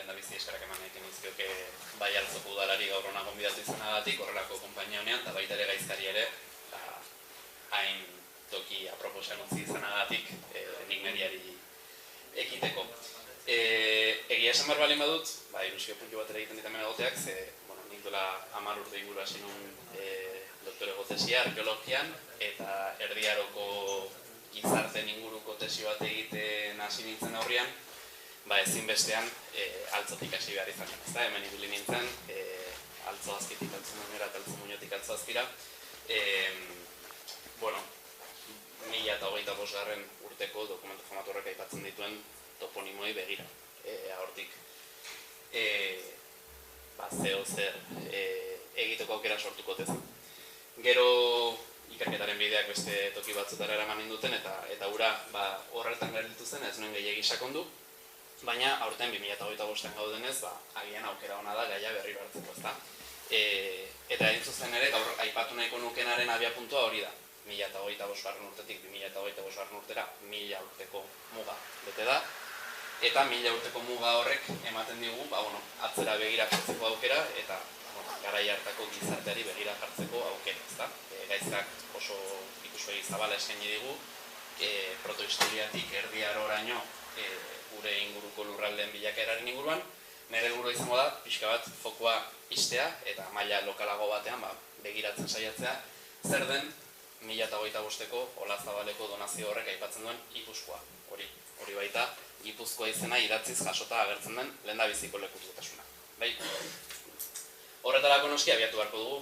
lehen da bizi eskarak eman egiten izkioke bai Altzoko udalari gaur hona gonbidatu izanagatik, horrelako konpainia honean, eta baita ere gaizkari ere, hain toki aproposan utzi izanagatik nik mediari ekiteko. Egia esan behar balin badut, ilusio puntu bat ere egiten ditamen egoteak, ze nik dola 10 urte inguru hasi nun doktorego tesia arkeologian, eta Erdi Aroko gizarten inguruko tesi bat egiten hasi nintzen aurrian, ezinbestean altzotik hasi behar izan zen, ezta? Hemen ibili nintzen, altzo azkitik altzo muinera eta altzo muinotik altzo azkira. 1025 urteko dokumentu famatu horrek aipatzen dituen toponimoei begira. Hortik, zeo zer egiteko aukera sortuko tezen. Gero ikerketaren bideak beste toki batzutara eraman ninduten, eta hura horretan gelditu zen, ez nuen gehiagi sakondu, baina aurten 2025an gaudenez, agian aukera hona da gaia berriro hartzeko, ezta? Eta entzuzen ere, gaur aipatu nahiko nukenaren abiapuntua hori da. 2025 urtetik 2025 urtera 1000 urteko muga bete da, eta 1000 urteko muga horrek ematen digu, atzera begira jartzeko aukera, eta garai hartako gizarteari begira jartzeko aukera, ezta? Gaizkak oso ikuspegi zabala eskaini digu, protohistoriatik Erdi Aroraino gure inguruko lurraldeen bilakaeraren inguruan, nire helburua izango da, pixka bat fokua ixtea eta maila lokalago batean begiratzen saiatzea, zer den 1025ko Olazabaleko donazio horrek aipatzen duen Gipuzkoa. Hori baita, Gipuzkoa izena idatziz jasota agertzen den lehendabiziko lekututasuna. Horretarako noski abiatu beharko dugu,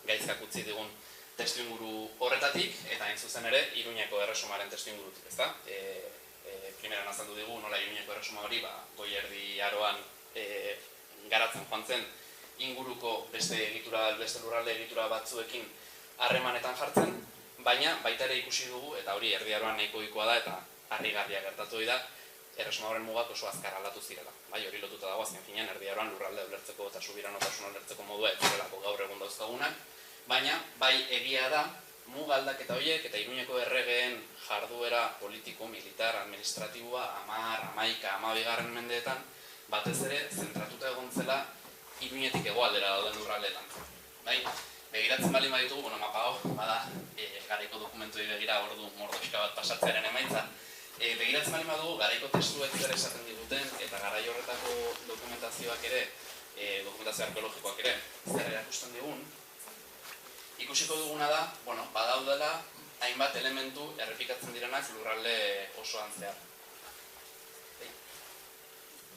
gaizkak utzi digun testuinguru horretatik, eta hain zuzen ere, Iruñeko erresumaren testuingurutik, ezta? Primeran azaldu digu, nola Iruñeko erresuma hori, Goi Erdi Aroan garatzen joan zen inguruko beste lurralde egitura batzuekin harremanetan jartzen, baina baita ere ikusi dugu, eta hori Erdi Aroan nahiko ohikoa da, eta harrigarria gertatu da, erresuma horren mugak oso azkar aldatu zirela. Hori lotuta dago azken finean Erdi Aroan lurralde ulertzeko eta subiranotasuna ulertzeko modua ez zirelako gaur egun dauzkagunak, baina bai egia da muga aldaketa horiek eta Iruñeko erregeen jarduera politiko, militar, administratiboa 10, 11, 12 mendeetan batez ere zentratuta egon zela Iruñetik hegoaldera dauden lurraldeetan. Begiratzen baldin baditugu, mapa hau, bada garaiko dokumentuei begira ordu mordoxka bat pasatzearen emaitza. Begiratzen baldin badugu, garaiko testuek zer esaten diguten eta garai horretako dokumentazioak ere, dokumentazio arkeologikoak ere, zer erakusten digun, ikusiko duguna da, badaudela hainbat elementu errepikatzen direnak lurralde osoan zehar.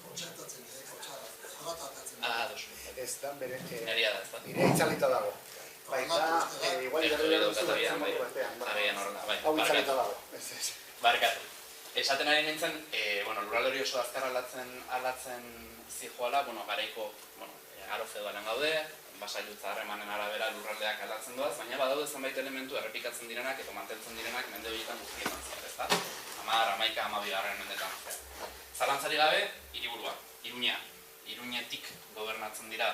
Kotxartatzen, kotxartatzen. Ez da, bere... Neria da, ez da. Nire itzalita dago. Baita, igual irrela duzu batzen modu batean. Hau itzalita dago. Barkatu. Esaten ari nintzen, lurralde hori oso azkar aldatzen zijoala, garaiko aro feudalen gaude, basailutza harremanen arabera lurraldeak aldatzen doaz, baina badaude zenbait elementu errepikatzen direnak eta mantentzen direnak mende horietan guztietan zehar, ezta? 10, 11, 12 mendetan zehar. Zalantzari gabe, hiriburua, Iruña. Iruñetik gobernatzen dira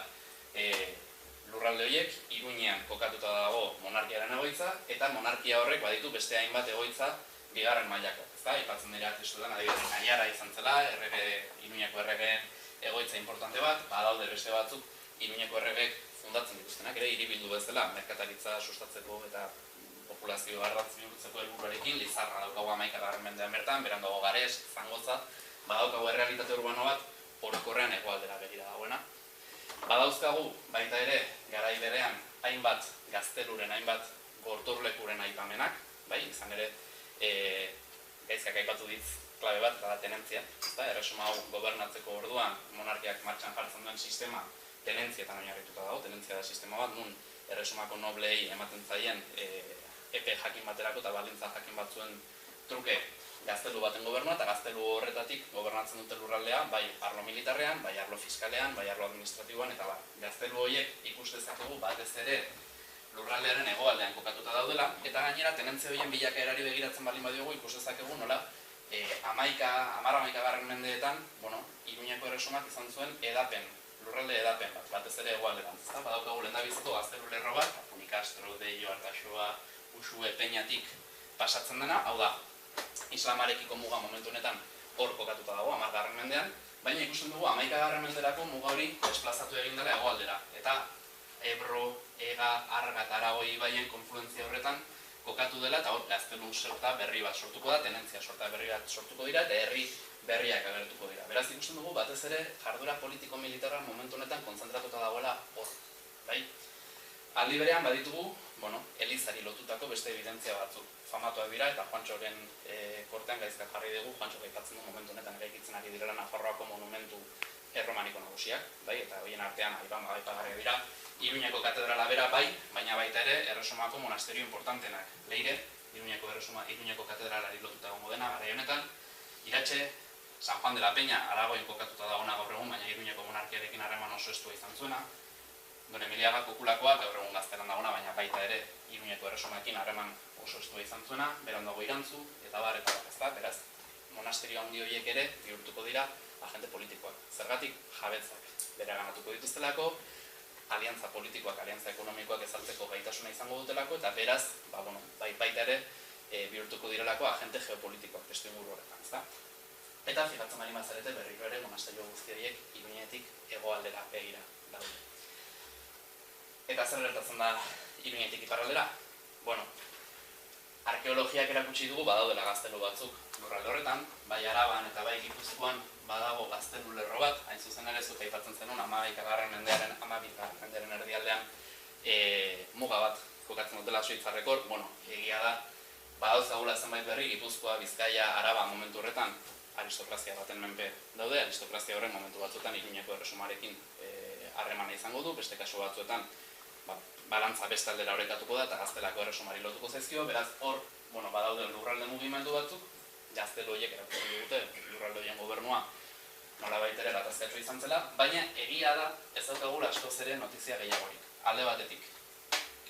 lurralde horiek, Iruñean kokatuta dago monarkiaren egoitza, eta monarkia horrek baditu beste hainbat egoitza bigarren mailako. Aipatzen dira kristudan, adibidez, Aiara izan zela, Iruñeko erregeen egoitza importante bat, badaude beste batzuk Iruñeko erregeek fundatzen dituztenak, ere hiribildu bezala, merkataritza sustatzeko eta populazio ardatz bihurtzeko helburuarekin, Lizarra daukagu 11. mendean bertan, beran dago Gares, Zangotza, badaukagu errealitate urbano bat, orokorrean hegoaldera begira dagoena. Badauzkagu, baita ere, garai berean, hainbat gazteluren, hainbat gorturlekuren aipamenak, izan ere, gaizkak aipatu ditz klabe bat, eta da tenentzia. Erresuma hau gobernatzeko orduan, monarkiak martxan jartzen duen sistema tenentzietan oinarrituta dago, tenentzia da sistema bat, nun erresumako noblei ematen zaien epe jakin baterako eta balintza jakin batzuen truke gaztelu baten gobernua, eta gaztelu horretatik gobernatzen dute lurraldea, bai arlo militarrean, bai arlo fiskalean, bai arlo administratiboan, eta gaztelu horiek ikus dezakegu batez ere lurraldearen hegoaldean kokatuta daudela, eta gainera tenentzia horien bilakaerari begiratzen baldin badiogu ikus dezakegu nola 10-11 mendeetan, Iruñeko erresumak izan zuen edapen, lurralde edapen bat, batez ere hegoaldean. Badaukagu lehendabiziko gaztelu lerro bat, Unicastro, Deio, Artaxoa, Uxue, Peñatik pasatzen dena, hau da, Islamarekiko muga momentu honetan hor kokatuta dago, 10. mendean, baina ikusten dugu 11. menderako muga hori desplazatu egin dela hegoaldera. Eta Ebro, Ega, Arga eta Aragoi ibaien konfluentzia horretan kokatu dela, eta hor gaztelun sorta berri bat sortuko da, tenentzia sorta berri bat sortuko dira, eta herri berriak agertuko dira. Beraz, ikusten dugu batez ere jarduera politiko-militarra momentu honetan kontzentratuta dagoela hor. Bai? Aldi berean baditugu, elizari lotutako beste evidentzia batzuk famatuak dira, eta Juantxoren kortean gaizka jarri dugu, Juantxo gaipatzen du momentu honetan eraikitzen ari direla Nafarroako monumentu erromaniko nagusiak, bai, eta horien artean aipagarriak dira, Iruñeko katedrala bera bai, baina baita ere Erresumako monasterio importantenak. Leire, Iruñeko katedralari lotuta egongo dena, garai honetan, Iratxe, San Juan de la Peña, Aragoin kokatuta dagoena gaur egun, baina Iruñeko monarkiarekin harreman oso estua izan zuena, Don Emiliaga Kokulakoa, gaur egun Gaztelan dagoena, baina baita ere Iruñeko Erresumarekin harreman oso estua izan zuena, berandago Irantzu, eta bar, ezta, beraz, monasterio handi horiek ere bihurtuko dira agente politikoak. Zergatik jabetzak bereganatuko dituztelako, aliantza politikoak, aliantza ekonomikoak ezartzeko gaitasuna izango dutelako, eta beraz, baita ere bihurtuko direlako agente geopolitikoak testu inguru horretan, ezta? Eta fijatzen ari mazarete berriro ere monasterio guzti horiek Iruñetik hegoaldera begira daude. Eta zer gertatzen da Iruñetik iparraldera? Arkeologiak erakutsi dugu badaudela gaztelu batzuk lurralde horretan, bai Araban eta bai Gipuzkoan badago gaztelu lerro bat, hain zuzen ere zuk aipatzen zenun 11. mendearen erdialdean muga bat kokatzen dutela Suitzarrekor, egia da, badauzagula zenbait berri, Gipuzkoa, Bizkaia, Araba momentu horretan aristokrazia baten menpe daude, aristokrazia horren momentu batzuetan Iruñeko Erresumarekin harremana izango du, beste kasu batzuetan balantza beste aldera horrekatuko da eta Gaztelako Erresumari lotuko zaizkio, beraz hor, badaude lurralde mugimendu batzuk, gaztelu horiek erakutsi dute, lurralde horien gobernua nolabait ere gatazkatxo izan zela, baina egia da ez daukagula askoz ere notizia gehiagorik. Alde batetik,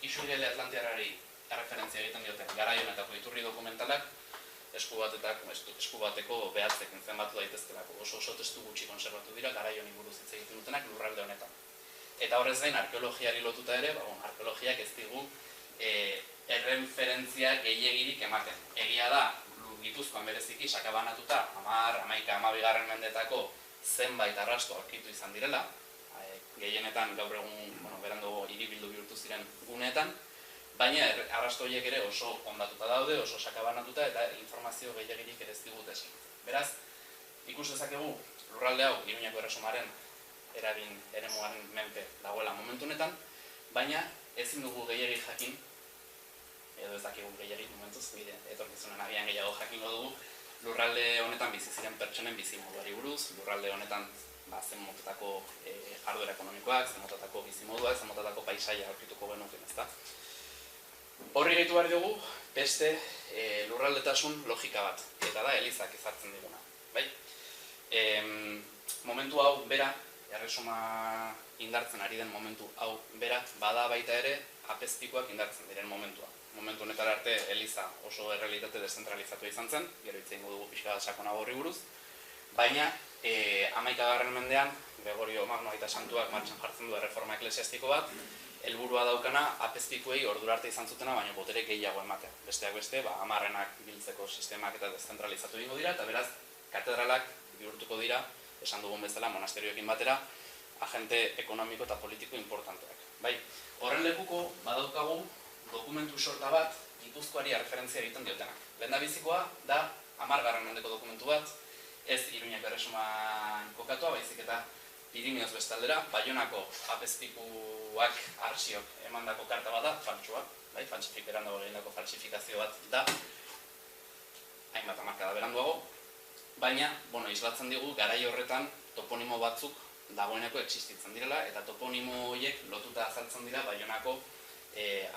Isurgele Atlantiarrari erreferentzia egiten dioten garai honetako iturri dokumentalak esku bateko behatzekin zenbatu daitezkelako. Oso testu gutxi konserbatu dira garai honi buruz hitz egiten dutenak lurralde honetan. Eta horrez gain, arkeologiari lotuta ere, arkeologiak ez digu erreferentzia gehiegirik ematen. Egia da, Gipuzkoan bereziki sakabanatuta 11. mendetako zenbait arrasto aurkitu izan direla, gehienetan gaur egun berandago hiribildu bihurtu ziren guneetan, baina arrasto horiek ere oso ondatuta daude, oso sakabanatuta eta informazio gehiegirik ere ez digute esan. Beraz, ikus dezakegu lurralde hau Iruñeko Erresumaren eremuaren menpe dagoela momentu honetan, baina ezin dugu gehiagik jakin, edo ez dakigu gehiagik momentuz, etorkizunen agian gehiago jakingo dugu, lurralde honetan bizi ziren pertsonen bizimoduari buruz, lurralde honetan zen motatako jarduera ekonomikoak, zen motatako bizimoduak, zen motatako paisaia aurkituko genuken, ezta? Horri gehitu behar dugu, beste lurraldetasun logika bat, eta da elizak ezartzen diguna. Momentu hau bera, Erresuma indartzen ari den momentu hau bera, bada baita ere apezpikoak indartzen diren momentua. Momentu honetara arte eliza oso errealitate deszentralizatu izan zen, gero hitz egingo dugu pixka bat sakonago horri buruz, baina 11. mendean Gregorio Magno Aita Santuak martxan jartzen du erreforma eklesiastiko bat, helburua daukana apezpikoei ordura arte izan zutena, baina botere gehiago ematea. Besteak beste, amarrenak biltzeko sistemak eta deszentralizatu egingo dira, eta beraz, katedralak bihurtuko dira, esan dugun bezala monasterioekin batera, agente ekonomiko eta politiko importanteak. Horren lekuko badaukagu dokumentu sorta bat Gipuzkoari referentzia egiten diotenak. Lehendabizikoa da 10. mendeko dokumentu bat, ez Iruñeko Erresuman kokatua, baizik eta Pirineos bestaldera, Baionako apezpikuak arsiok emandako karta bat da, faltsua, berandago egindako faltsifikazio bat da, hainbat hamarkada beranduago, baina, islatzen digu, garai horretan toponimo batzuk dagoeneko existitzen direla, eta toponimo horiek lotuta azaltzen dira Baionako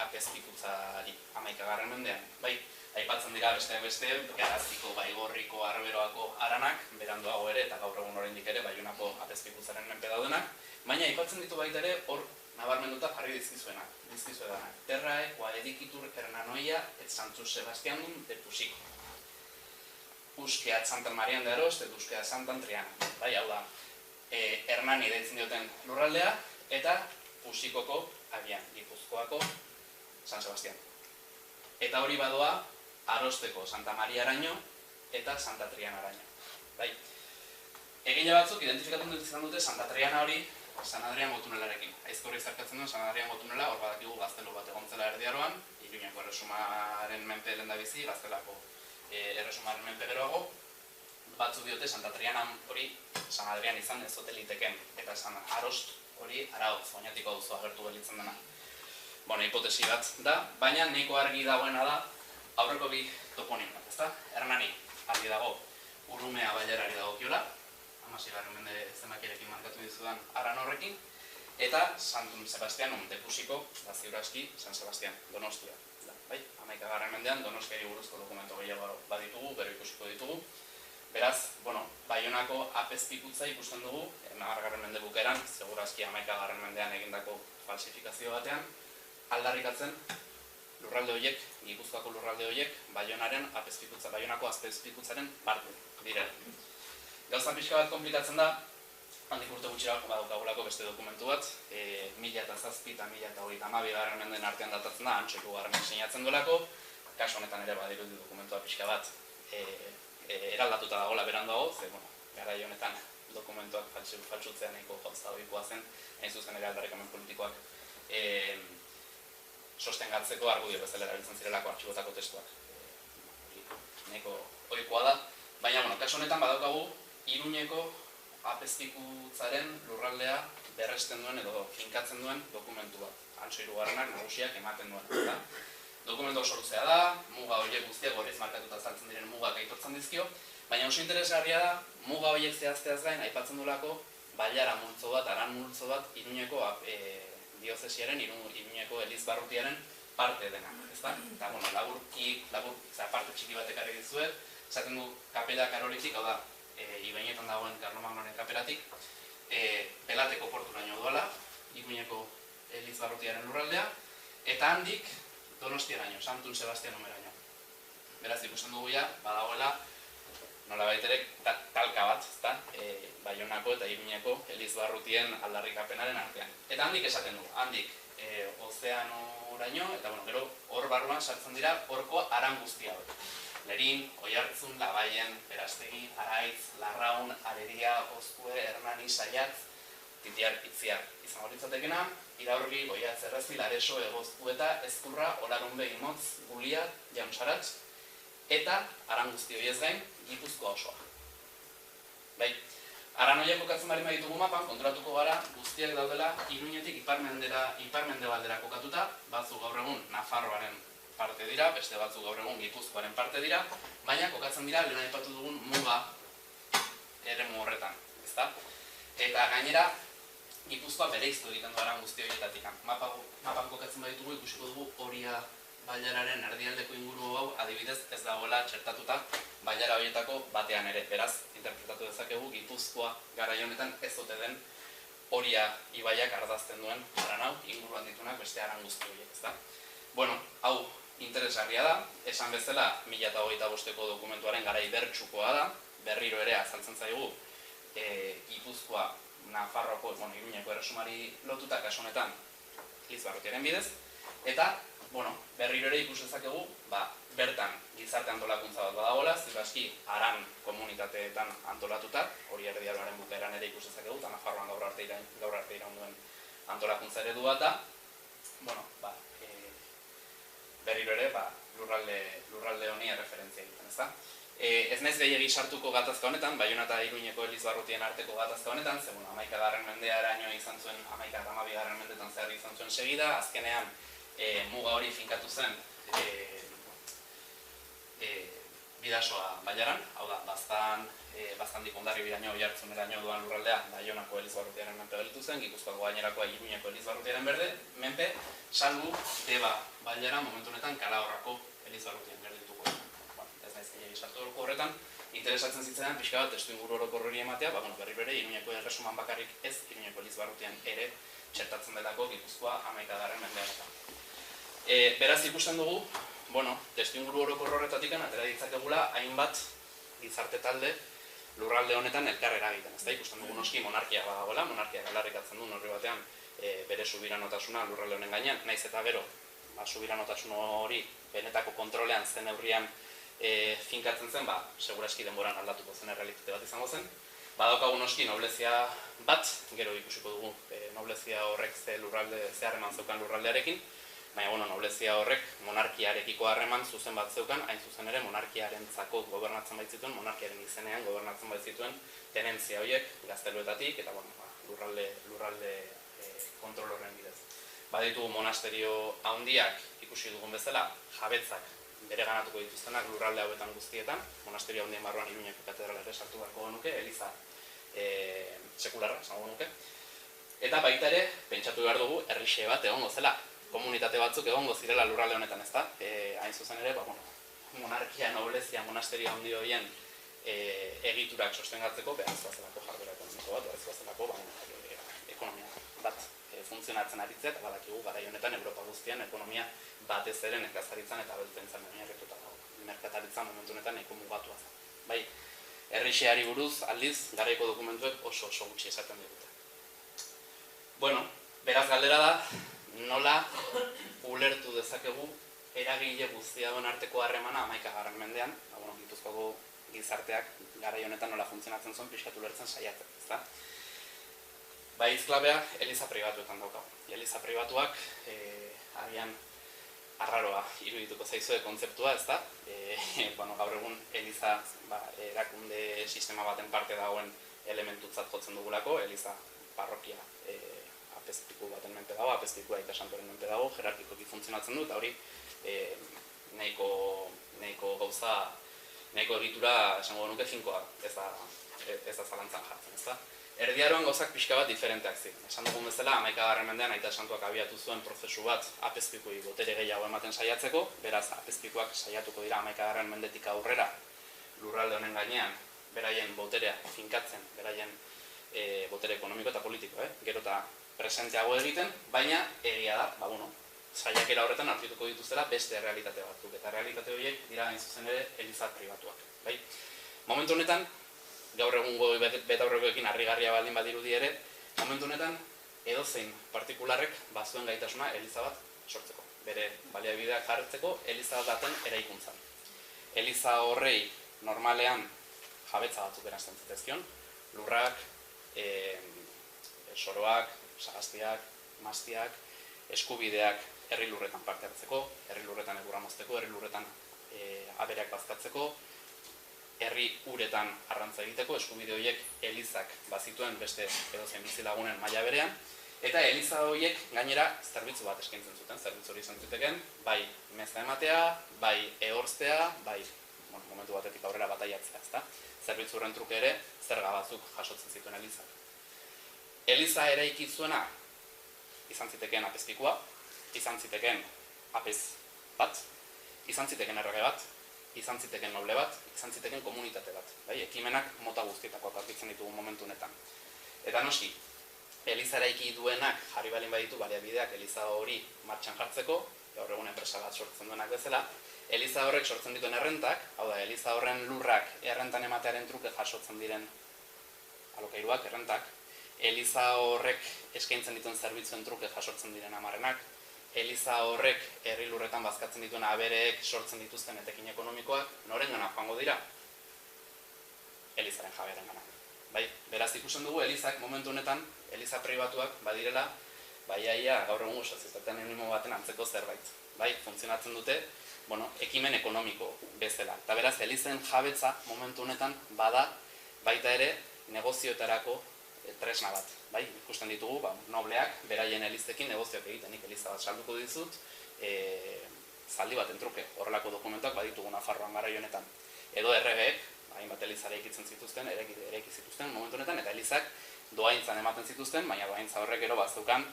apezpikutzari 11. mendean. Aipatzen dira besteak beste, Garaziko, Baigorriko, Arberoako aranak, beranduago ere, eta gaur egun oraindik ere Baionako apezpikutzaren menpe daudenak, baina aipatzen ditu baita ere hor nabarmenduta jarri dizkizuenak. Terrae, Guadedikitur, Hernanoia, et Santu Sebastianum de Pusico. Uskeat Santan Marian de Arost, eta Uskeat Santan Triana. Hau da, Hernani deitzen dioten lurraldea, eta Pusikoko, agian, Gipuzkoako, San Sebastian. Eta hori badoa, Arosteko Santa Maria araño, eta Santa Triana araño. Egile batzuk identifikatu izan dute Santa Triana hori San Adriango tunelarekin. Aizkorri zarkatzen duen San Adriango tunela, hor badakigu gaztelu bat egontzela Erdiaroan, Iruñeko erresumaren menpe lehendabizi, gaztelako erresumaren menpe geroago, batzuk diote Santa Triana hori San Adrian izan ez hoteliteken, eta San Arost hori Araoz, oinatiko auzo agertu belitzen dena. Bueno, hipotesi bat da, baina nahiko argi dagoena da aurreko bi toponimo bat, ezta? Hernani argi dago Urumea bailarari dagokiola, 16. mende zenbakiarekin markatu dizudan aran horrekin, eta San Sebastianum de Pusiko, da ziur aski, San Sebastian, Donostia. Bai, 11. mendean Donostiari buruzko dokumento gehiago baditugu, gero ikusiko ditugu. Beraz, bueno, Baionako apezpikutza ikusten dugu, 10. mende bukeran, segurazki 11. mendean egindako falsifikazio batean, aldarrikatzen lurralde horiek, Gipuzkoako lurralde horiek, Baionako apezpikutzaren parte direla. Gauza pixka bat konplikatzen da, handik urte gutxira badaukagulako beste dokumentu bat, 1007 eta 1032 menden artean datatzen da, Antsoiko garrenek sinatzen duelako, kasu honetan ere badirudi dokumentua pixka bat eraldatuta dagoela beranduago, ze, garai honetan dokumentuak faltsutzea nahiko jotza ohikoa zen, hain zuzen ere aldarrikapen politikoak sostengatzeko argudio bezala erabiltzen zirelako artxibotako testuak. Nahiko ohikoa da, baina, kasu honetan badaukagu Iruñeko apezpikutzaren lurraldea berresten duen edo finkatzen duen dokumentu bat. Antso hirugarrenak nagusiak ematen duen. Dokumentu oso luzea da, muga horiek guztiak gorriz markatuta azaltzen diren mugak aitortzen dizkio, baina oso interesgarria da, muga horiek zehazteaz gain aipatzen duelako bailara multzo bat, aran multzo bat, Iruñeko diozesiaren, Iruñeko Elizbarrutiaren parte dena, ezta? Eta, laburki, parte txiki bat ekarri dizuet, esaten du kapela karolitik, hau da, Ibainetan dagoen Karlomagnoren kaperatik, Pelateko porturaino doala, Iruñeko Elizbarrutiaren lurraldea, eta handik Donostiaraino, Santun Sebastianumeraino. Beraz, ikusten dugu ja, badagoela, nolabait ere, talka bat, ezta? Baionako eta Iruñeko Elizbarrutien aldarrikapenaren artean. Eta handik esaten du, handik ozeanoraino, eta gero hor barruan sartzen dira horko aran guztia hori. Lerin, Oiartzun, Labaien, Berastegi, Araitz, Larraun, Areria, Ozkue, Hernani, Saiatz, Titiar, Itziar. Izan horitzatekena, Iraurgi, Goiatz, Errezti, Lareso, Egozkueta, Ezkurra, Olarunbe, Imotz, Gulia, Jaunsaratz, eta aran guzti horiez gain, Gipuzkoa osoa. Bai, aran horiek kokatzen bari ditugu mapan, konturatuko gara, guztiak daudela Iruñetik iparmendebaldera kokatuta, batzuk gaur egun Nafarroaren parte dira, beste batzuk gaur egun Gipuzkoaren parte dira, baina kokatzen dira lehen aipatu dugun muga eremu horretan, ezta? Eta gainera, Gipuzkoa bereiztu egiten du aran guzti horietatik. Mapan kokatzen baditugu ikusiko dugu Oria bailararen erdialdeko inguru hau adibidez ez dagoela txertatuta bailara horietako batean ere. Beraz, interpretatu dezakegu Gipuzkoa garai honetan ez ote den Oria ibaiak ardazten duen aran hau, inguruan ditunak beste aran guzti horiek, ezta? Bueno, hau interesgarria da, esan bezala 1025ko dokumentuaren garai bertsukoa da, berriro ere azaltzen zaigu Gipuzkoa, Nafarroko, Iruñeko erresumari lotuta kasu honetan Elizbarrutiaren bidez, eta berriro ere ikus dezakegu, bertan gizarte antolakuntza bat badagoela, zibaski aran komunitateetan antolatuta, hori Erdiaroaren bukaeran ere ikus dezakegu, eta Nafarroan gaur arte iraun duen antolakuntza eredu bat da, berriro ere, lurralde honi erreferentzia egiten, ezta? Ez naiz gehiegi sartuko gatazka honetan, Baiona eta Iruñeko Elizbarrutien arteko gatazka honetan, ze 11. mendearaino izan zuen, 11. mendetan zehar izan zuen segida, azkenean muga hori finkatu zen bidasoa bailaran, hau da, Baztandik Hondarribiraino Oiartzuneraino doan lurraldea Baionako Elizbarrutiaren menpe gelditu zen, Gipuzkoako gainerakoa Iruñeko Elizbarrutiaren menpe, salbu Deba bailara momentu honetan Kalahorrako Elizbarrutien geldituko. Ez naiz gehiagi sartu horretan, interesatzen zitzaidan pixka bat testuinguru orokor hori ematea, berriro ere Iruñeko erresuman bakarrik ez, Iruñeko Elizbarrutian ere txertatzen delako Gipuzkoa 11. mendean. Beraz ikusten dugu, testuinguru orokor horretatik atera ditzakegula hainbat gizarte talde lurralde honetan elkar eragiten. Ez da ikusten dugu noski monarkia badagoela, monarkiak aldarrikatzen du norri batean bere subiranotasuna lurralde honen gainean, naiz eta gero subiranotasun hori benetako kontrolean zen neurrian finkatzen zen, seguraski denboran aldatuko zen errealitate bat izango zen. Badaukagu noski noblezia bat, gero ikusiko dugu noblezia horrek ze harreman zeukan lurraldearekin, baina noblezia horrek monarkiarekiko harreman zuzen bat zeukan, hain zuzen ere monarkiarentzako gobernatzen baitzituen, monarkiaren izenean gobernatzen baitzituen tenentzia horiek gazteluetatik eta lurralde kontrol horren bidez. Baditugu monasterio handiak ikusi dugun bezala, jabetzak bere ganatuko dituztenak lurralde hauetan guztietan, monasterio handien barruan Iruñeko katedrala ere sartu beharko genuke, eliza sekularra, esango genuke. Eta baita ere, pentsatu behar dugu, herrixe bat egongo zela, komunitate batzuk egongo zirela lurralde honetan, ezta? Hain zuzen ere, monarkia, noblezia, monasterio handi horien egiturak sostengatzeko, beharrezkoa zelako jarduera ekonomiko bat, beharrezkoa zelako ekonomia bat funtzionatzen aritzea, eta badakigu garai honetan Europa guztian ekonomia batez ere nekazaritzan eta abeltzaintzan oinarrituta dago. Merkataritza momentu honetan nahiko mugatua zen. Bai, herrixeari buruz aldiz garaiko dokumentuek oso gutxi esaten digute. Bueno, beraz galdera da, nola ulertu dezakegu eragile guztiagoen arteko harremana 11. mendean, Gipuzkoako gizarteak garai honetan nola funtzionatzen zuen pixkat ulertzen saiatzen, ezta? Klabea eliza pribatuetan daukagu. Eliza pribatuak agian arraroa irudituko zaizue kontzeptua, ezta? Gaur egun eliza erakunde sistema baten parte dagoen elementutzat jotzen dugulako, eliza parrokia apezpiku baten menpe dago, apezpikua eta santoren menpe dago, jerarkikoki funtzionatzen du, eta hori nahiko gauza, nahiko egitura esango genuke finkoa, ez da zalantzan jartzen, ezta? Erdiaroan gauzak pixka bat diferenteak ziren. Esan dugun bezala, 11. mendean Aita Santuak abiatu zuen prozesu bat apezpikuei botere gehiago ematen saiatzeko, beraz apezpikuak saiatuko dira 11. mendetik aurrera lurralde honen gainean beraien boterea finkatzen, beraien botere ekonomiko eta politiko, gero eta presenteago egiten, baina egia da, saiakera horretan hartuko dituztela beste realitate batzuk, eta realitate horiek dira hain zuzen ere eliza pribatuak. Momentu honetan, gaur egungo betaurrekoekin harrigarria baldin badirudi ere, momentu honetan edozein partikularrek bazuen gaitasuna eliza bat sortzeko. Bere baliabideak jartzeko eliza baten eraikuntzan. Eliza horrei normalean jabetza batzuk eransten zitezkion, lurrak, soroak, sagaztiak, maztiak, eskubideak herri lurretan parte hartzeko, herri lurretan egurra mozteko, herri lurretan abereak bazkatzeko, herri uretan arrantza egiteko, eskubide horiek elizak bazituen beste edozein bizilagunen maila berean, eta eliza horiek gainera zerbitzu bat eskaintzen zuten, zerbitzu hori izan zuteken, bai meza ematea, bai ehorztea, bai momentu batetik aurrera bataiatzea, ezta? Zerbitzu horren truke ere, zerga batzuk jasotzen zituen elizak. Eliza eraiki zuena izan zitekeen apezpikua, izan zitekeen apez bat, izan zitekeen errege bat, izan ziteken noble bat, izan ziteken komunitate bat. Ekimenak mota guztietakoak aurkitzen ditugu momentu honetan. Eta noski, eliza eraiki duenak jarri balin baditu baliabideak eliza hori martxan jartzeko, gaur egun enpresa bat sortzen duenak bezala, eliza horrek sortzen dituen errentak, hau da, eliza horren lurrak errentan ematearen truke jasotzen diren alokairuak, errentak, eliza horrek eskaintzen dituen zerbitzuen truke jasotzen diren amarrenak, eliza horrek herri lurretan bazkatzen dituen abereek sortzen dituzten etekin ekonomikoak, norengana joango dira? Elizaren jabearengana. Beraz ikusten dugu elizak momentu honetan, eliza pribatuak badirela, gaur egun sozietate anonimo baten antzeko zerbait. Funtzionatzen dute, ekimen ekonomiko bezala. Eta beraz, elizen jabetza momentu honetan bada baita ere negozioetarako tresna bat. Ikusten ditugu, nobleak, beraien elizekin negozioak egitenik eliza bat salduko dizut, zaldi baten truke, horrelako dokumentuak baditugu Nafarroan garai honetan. Edo erregeek, hainbat eliza eraikitzen zituzten, eraiki zituzten momentu honetan, eta elizak dohaintzan ematen zituzten, baina dohaintza horrek ero bazeukan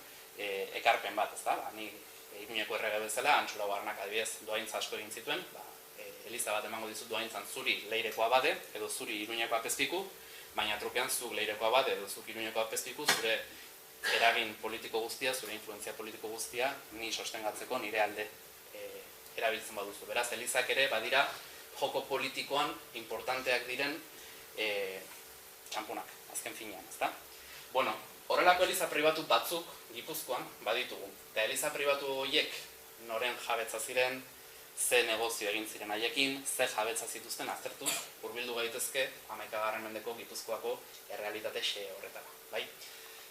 ekarpen bat, ezta? Ni Iruñeko errege bezala, Antxura Barnak adibidez dohaintza asko egin zituen, eliza bat emango dizut dohaintzan zuri Leireko abade, edo zuri Iruñeko apezpiku, baina trukean zuk Leireko abade edo zuk Iruñeko apezpiku, zure eragin politiko guztia, zure influentzia politiko guztia, ni sostengatzeko nire alde erabiltzen baduzu. Beraz, elizak ere badira joko politikoan importanteak diren txampunak, azken finean, ezta? Horrelako eliza pribatu batzuk Gipuzkoan baditugu. Eta eliza pribatu horiek noren jabetza ziren, ze negozio egin ziren haiekin, ze jabetza zituzten aztertuz, hurbildu gaitezke 11. mendeko Gipuzkoako errealitate xe horretara. Bai?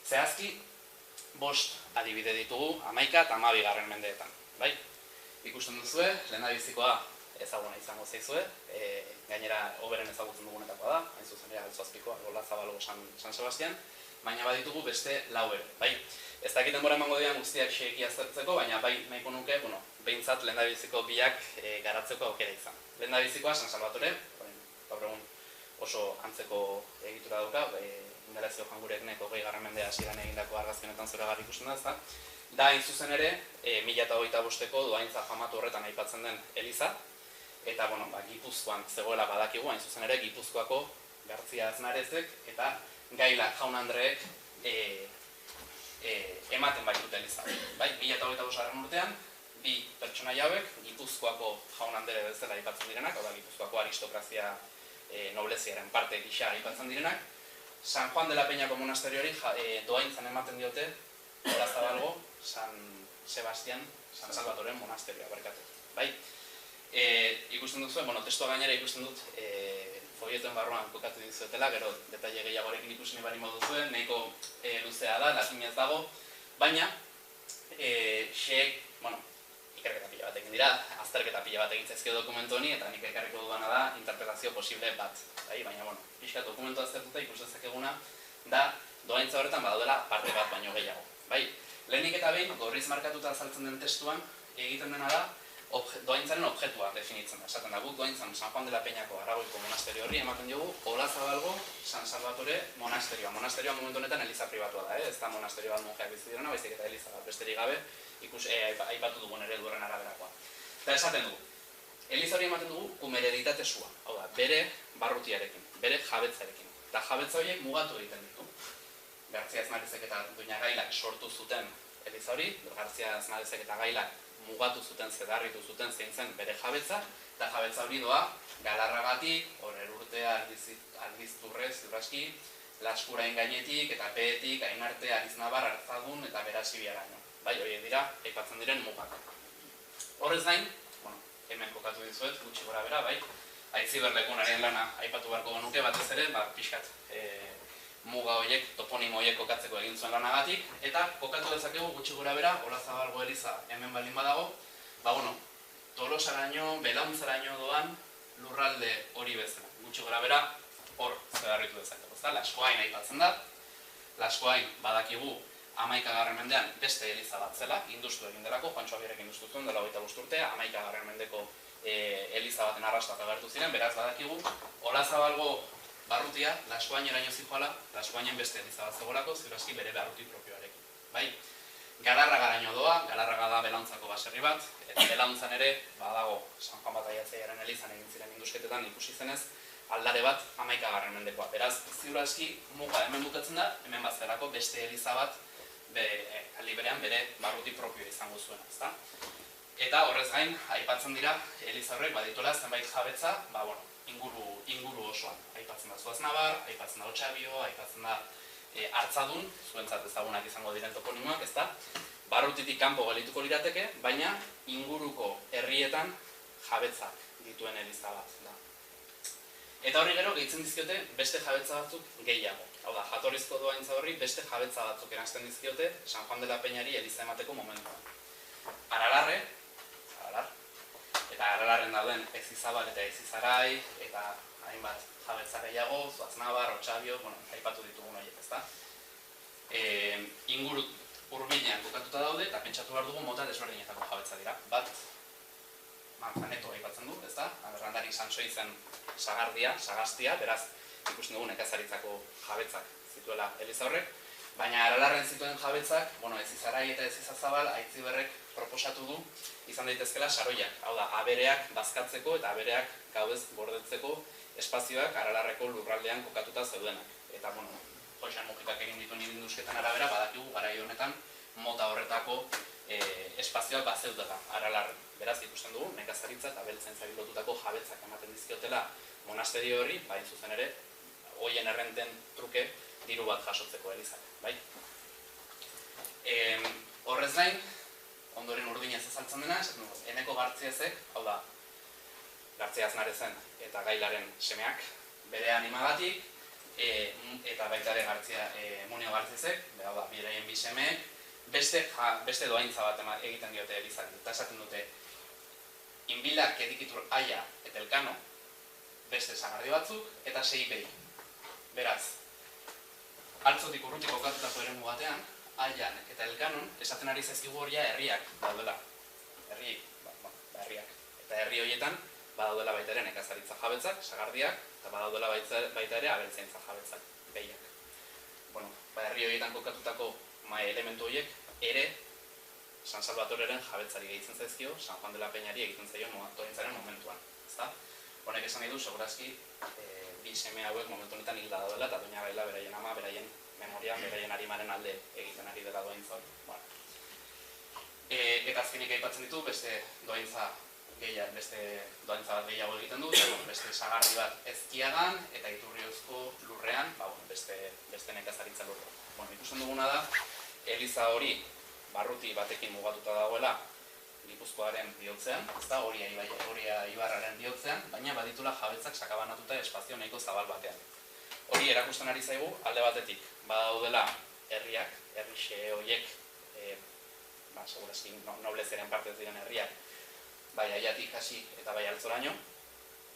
Zehazki, 5 adibide ditugu 11 eta 12. mendeetan. Bai? Ikusten duzue, lehendabizikoa ezaguna izango zaizue, gainera hoberen ezagutzen dugunetakoa da, hain zuzen ere Altzoazpikoa, Olazabalgo San Sebastian, baina baditugu beste 4 ere. Bai? Ez dakit denbora emango dian guztiak xeeki aztertzeko, baina bai nahiko nuke, behintzat lehendabiziko biak garatzeko aukera izan. Lehendabizikoa San Salvatore, gaur egun oso antzeko egitura dauka, Indalezio Jangureknek 20. mendea hasieran egindako argazkienetan zoragarri ikusten da, ezta? Da, hain zuzen ere, 1025ko dohaintza famatu horretan aipatzen den eliza, eta, Gipuzkoan zegoela badakigu, hain zuzen ere, Gipuzkoako Gartzia Aznarezek eta Gaila Jaun Andreek ematen baitute eliza. Bai, 1025. urtean, bi pertsonaia hauek Gipuzkoako Jaun Andre bezala aipatzen direnak, hau da, Gipuzkoako aristokrazia nobleziaren parte gisa aipatzen direnak, San Juan de la Peñako monasterioari dohaintzan ematen diote Olazabalgo, San Sebastian, San Salvatoren monasterioa, barkatu. Bai? Ikusten duzu, testua gainera ikusten dut foietoen barruan kokatu dizuetela, gero detaile gehiagorekin ikusi bari moduzuen, nahiko luzea da, latinez dago, baina xeek, ikerketa pila bat egin dira, azterketa pila bat egin zaizkio dokumentu honi, eta nik ekarriko dudana da interpretazio posible bat. Baina, pixka dokumentu aztertuta ikusten eguna da dohaintza horretan badaudela parte bat baino gehiago. Lehenik eta behin, gorriz markatuta azaltzen den testuan, egiten dena da dohaintzaren objektua definitzen da. Esaten da, guk dohaintzan San Juan de la Peñako Aragoiko monasterio horri ematen diogu Olazabalgo San Salvatore monasterioa. Monasterioa momentu honetan eliza pribatua da, ez da monasterio bat monjeak bizi direna, baizik eta eliza bat besterik gabe, aipatu dugun ereduaren araberakoa. Eta esaten dugu, eliza hori ematen dugu kumereditate sua, hau da, bere barrutiarekin, bere jabetzarekin. Eta jabetza horiek mugatu egiten ditu. Gartzia Aznarezek eta Duina Gailak sortu zuten eliza hori, Gartzia Aznarezek eta Gailak mugatu zuten, zedarritu zuten zein zen bere jabetza, eta jabetza hori doa Galarragatik, Orerurtea, Aldizturre, Ziurraski, Laskurain gainetik eta Peetik, Ainarte, Ariznabar, Artzadun eta Berasibiaraino. Bai, horiek dira, aipatzen diren mugak. Horrez gain, hemen kokatu dizuet, gutxi gora bera, bai, Aitziberlekunaren lana aipatu beharko genuke, batez ere, pixkat, muga horiek, toponimo horiek kokatzeko egin zuen lanagatik, eta kokatu dezakegu gutxi gora bera, Olazabalgo eliza hemen baldin badago, Tolosaraino, Belauntzaraino doan lurralde hori bezala. Gutxi gora bera, hor zedarritu dezakegu. Laskoain aipatzen da, Laskoain badakigu 11. mendean beste eliza bat zela, industu egin delako, Juantxo Agirrek industu zuen dela 25 urtea, 11. mendeko eliza baten arrastak agertu ziren, beraz badakigu, Olazabalgo barrutia, Laskoaineraino zijoala, Laskoainen beste eliza bat zegoelako, ziuraski bere barruti propioarekin. Bai? Galarragaraino doa, Galarraga da Belauntzako baserri bat, eta Belauntzan ere, badago, San Juan Bataiatzaiaren elizan egin ziren indusketetan ikusi zenez, aldare bat 11. mendekoa. Beraz, ziuraski muga hemen bukatzen da, hemen bazterako beste eliza bat aldi berean bere barruti propioa izango zuena, ezta? Eta horrez gain, aipatzen dira, eliza horrek badituela zenbait jabetza, inguru osoan. Aipatzen da Zuaznabar, aipatzen da Otxabio, aipatzen da Artzadun, zuentzat ezagunak izango diren toponimoak, ezta? Barrutitik kanpo gelituko lirateke, baina inguruko herrietan jabetza dituen eliza bat da. Eta horri gero gehitzen dizkiote beste jabetza batzuk gehiago. Hau da, jatorrizko dohaintza horri beste jabetza batzuk eranzten dizkiote San Juan de la Peñari eliza emateko momentuan. Aralarre, eta Aralarren dauden Ezizabal eta Ezizarai, eta hainbat jabetza gehiago, Zuaznabar, Otxabio, aipatu ditugun horiek, ezta? Inguru hurbilean kokatuta daude, eta pentsatu behar dugu mota desberdinetako jabetza dira. Bat, Manzaneto aipatzen du, ezta? Errandari Sanxoi zen sagastia, beraz, ikusten dugu nekazaritzako jabetzak zituela eliza horrek, baina Aralarren zituen jabetzak, Ezizarai eta Ezizazabal, Aitziberrek proposatu du izan daitezkela saroiak, hau da, abereak bazkatzeko eta abereak gaudez gordetzeko espazioak Aralarreko lurraldean kokatuta zeudenak. Eta, Joxan Mujikak egin dituen indusketan arabera, badakigu garai honetan mota horretako espazioak bazeudela Aralarren. Beraz, ikusten dugu, nekazaritza eta beltzaintzari lotutako jabetzak ematen dizkiotela monasterio horri, bain zuzen ere, hoien errenten truke diru bat jasotzeko elizak, bai? Horrez gain, ondoren urdinez azaltzen dena, esaten dugu, Eneko Gartziazek, hau da, Gartzia Aznarezen eta Gailaren semeak, bere animagatik, eta baita ere Munio Gartziazek, hau da, beraien bi semeek, beste doaintza bat egiten diote elizari, eta esaten dute, inbilak edikitur aia eta elkano, beste sagardi batzuk, eta 6 behi. Beraz, altzotik urrutik kokatutako eremu batean, aian eta elkanon, esaten ari zaizkigu horia herriak daudela. Herriak. Eta herri horietan, badaudela baita ere nekazaritza jabetzak, sagardiak, eta badaudela baita ere abeltzaintza jabetzak, behiak. Herri horietan kokatutako elementu horiek ere San Salvatoreren jabetzari gehitzen zaizkio, San Juan de la Peñari egiten zaio doaintzaren momentuan. Honek esan nahi du, segurazki, bi seme hauek momentu honetan hilda daudela, eta Doña Gaila beraien ama, beraien memoria, beraien arimaren alde egiten ari dela doaintza hori. Eta azkenik aipatzen ditu, beste doaintza bat gehiago egiten du, beste sagardi bat ezkiagan, eta Iturriozko lurrean, beste nekazaritza lurrean. Ikusten duguna da, eliza hori barruti batekin mugatuta dagoela Gipuzkoaren bihotzean, Oria ibarraren bihotzean, baina baditula jabetzak sakabanatuta espazio nahiko zabal batean. Hori erakusten ari zaigu, alde batetik, badaudela herriak, herrixe horiek, segurazki noblezeren parte ez diren herriak, bai aiatik hasi eta bai altzoraino,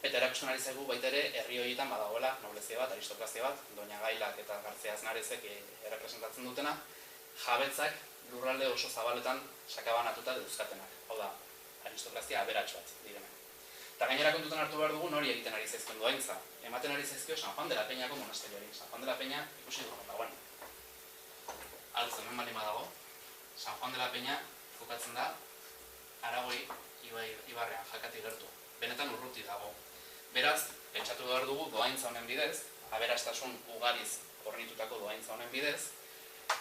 eta erakusten ari zaigu baita ere herri horietan badagoela noblezia bat, aristokrazia bat, Doña Gailak eta Gartzia Aznarezek errepresentatzen dutena, jabetzak lurralde oso zabaletan sakabanatuta deuzkatenak. Hau da, aristokrazia aberats bat direnak. Eta gainera kontutan hartu behar dugu nori egiten ari zaizkion doaintza. Ematen ari zaizkio San Juan de la Peñako monasterioari. San Juan de la Peña ikusi dugu dagoen. Altz hemen bali badago, San Juan de la Peña kokatzen da Aragoi ibarrean jakati gertu. Benetan urruti dago. Beraz, pentsatu behar dugu doaintza honen bidez, aberastasun ugariz hornitutako doaintza honen bidez,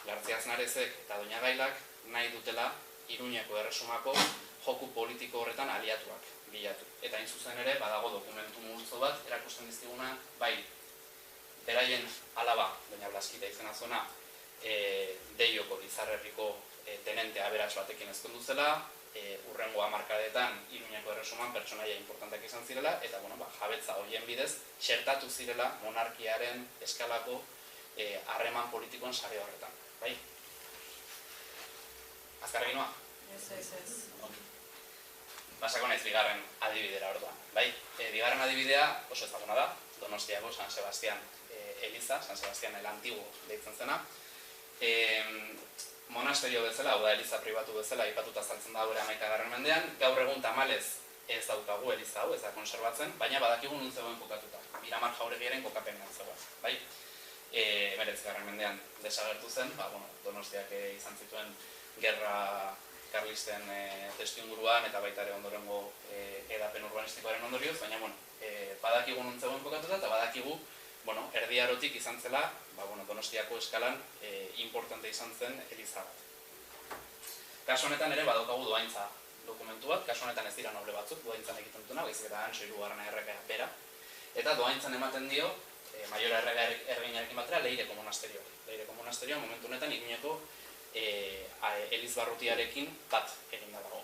Gartzia Aznarezek eta Doña Gailak nahi dutela Iruñeko erresumako joku politiko horretan aliatuak bilatu. Eta hain zuzen ere, badago dokumentu multzo bat, erakusten dizkiguna, bai, beraien alaba, Doña Blaskita izena zuena, Deioko Lizarrerriko tenente aberats batekin ezkondu zela, urrengo hamarkadetan Iruñeko erresuman pertsonaia importanteak izan zirela, eta jabetza horien bidez, txertatu zirela monarkiaren eskalako harreman politikoen sare horretan. Bai? Azkarrekin noa? Ez. Basako naiz bigarren adibidera orduan. Bai? Bigarren adibidea oso ezaguna da, Donostiako San Sebastian eliza, San Sebastian el Antiguo deitzen zena. Monasterio bezala, hau da eliza pribatu bezala, aipatuta saltzen da gure 11. mendean, gaur egun tamalez ez daukagu eliza hau, ez da konserbatzen, baina badakigu nun zegoen kokatuta. Miramar Jauregiaren kokapenean zegoen. Bai? 19. mendean desagertu zen, Donostiak izan zituen gerra karlisten testuinguruan eta baita ere ondorengo edapen urbanistikoaren ondorioz, baina badakigu nun zegoen kokatuta eta badakigu Erdi Arotik izan zela Donostiako eskalan importante izan zen eliza bat. Kasu honetan ere badaukagu doaintza dokumentu bat, kasu honetan ez dira noble batzuk doaintzan egiten dutena, baizik eta Antso hirugarrena erregea bera, eta doaintzan ematen dio Maiora erreinarekin batera Leireko monasterio. Leireko monasterio momentu honetan Iruñeko elizbarrutiarekin bat egin dago.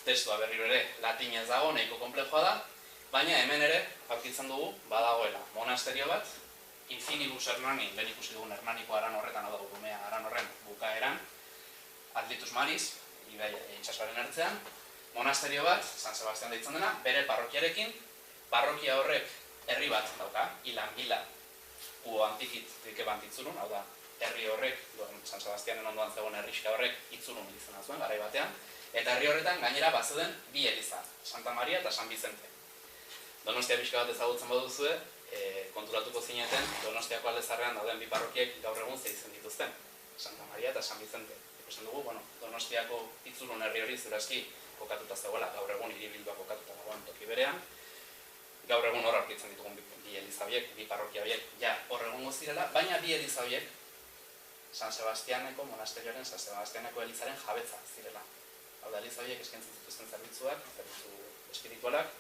Testua berriro ere latinez dago, nahiko konplexua da, baina hemen ere aurkitzen dugu badagoela monasterio bat, Infinibus Hernani, lehen ikusi dugun Hernaniko aran horretan, hau da Urumea aran horren bukaeran, Alditus Maris, itsasoaren ertzean, monasterio bat, San Sebastian deitzen dena, bere parrokiarekin, parrokia horrek herri bat dauka, Ilanbila, Uo Antikit bantitzurun, hau da, herri horrek, San Sebastianen ondoan zegoen herrixka horrek itzurun izena zuen, garai batean, eta herri horretan gainera bazeuden bi eliza, Santa Maria eta San Vicente. Donostia pixka bat ezagutzen baduzue, konturatuko zineten, Donostiako aldezarrean dauden bi parrokiek gaur egun zeitzen dituzten, Santa Maria eta San Vicente. Ikusten dugu, Donostiako itzurun herri hori zurazki kokatuta zegoela, gaur egun Hiribilduak kokatuta dagoen toki berean, gaur egun hor aurkitzen ditugun bi eliza horiek, bi parrokia horiek, hor egongo zirela, baina bi eliza horiek San Sebastianeko monasterioaren, San Sebastianeko elizaren jabetza zirela. Hau da, eliza horiek eskaintzen zituzten zerbitzuak, zerbitzu espiritualak,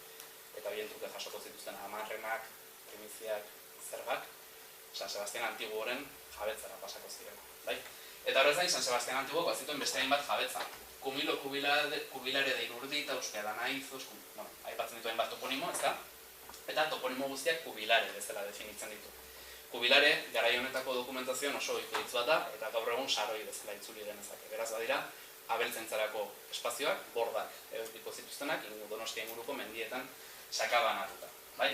eta horien truke jasoko zituzten amarrenak, primiziak, zergak, San Sebastian Antiguoren jabetzara pasako zirela. Eta horrez gain, San Sebastian Antiguok bazituen beste hainbat jabetza. Kumilo kubilare de Irurdita, Euskaldana Izuz, aipatzen ditu hainbat toponimo, ezta? Eta toponimo guztiak kubilare bezala definitzen ditu. Kubilare, garai honetako dokumentazioan oso ohiko hitz bat da, eta gaur egun saroi bezala itzuli genezake. Beraz badira, abeltzaintzarako espazioak, bordak edukiko zituztenak, Donostia inguruko mendietan sakabanatuta. Bai?